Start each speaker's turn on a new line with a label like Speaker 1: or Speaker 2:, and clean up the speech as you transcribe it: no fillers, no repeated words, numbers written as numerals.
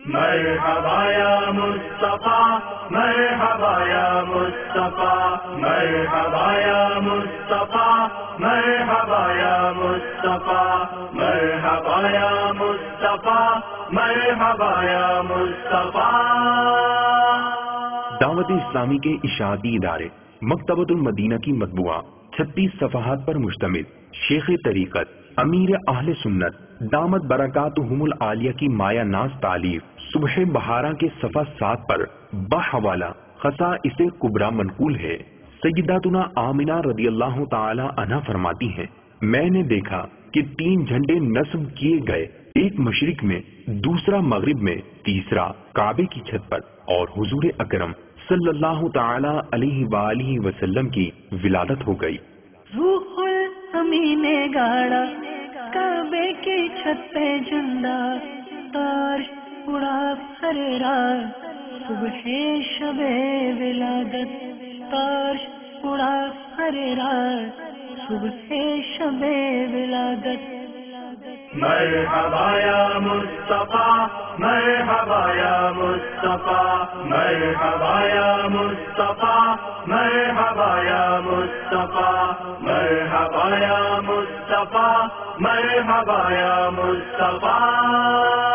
Speaker 1: مرحبا یا مصطفیٰ، مرحبا یا مصطفیٰ، مرحبا یا مصطفیٰ، مرحبا یا مصطفیٰ، مرحبا یا مصطفیٰ، مرحبا یا مصطفیٰ۔
Speaker 2: دعوت اسلامی کے اشاعتی ادارے مکتبۃ المدینہ کی مطبوعہ 36 صفحات پر مشتمل شیخ طریقت امیر اہل سنت دامت برکاتہم العالیہ کی مایہ ناز تالیف صبح بہارا کے صفحہ 7 پر بحوالہ خصائص کبریٰ منقول ہے۔ سیداتنا آمنہ رضی اللہ تعالی عنہ فرماتی ہیں، میں نے دیکھا کہ 3 جھنڈے نصب کیے گئے، ایک مشرق میں، دوسرا مغرب میں، تیسرا کعبے کی چھت پر، اور حضور اکرم صلی اللہ تعالی علیہ وآلہ وسلم کی ولادت ہو گئی۔
Speaker 3: روح الامین نے گاڑا کعبے کی چھت پہ جھنڈا، تارش اڑا ہر رات صبح شب ولادت، تارش اڑا ہر رات صبح شب ولادت۔
Speaker 1: مرحبا یا مصطفیٰ، مرحبا یا مصطفیٰ، مرحبا یا مصطفیٰ، مرحبا یا مصطفیٰ، مرحبا یا مصطفیٰ، مرحبا یا مصطفیٰ۔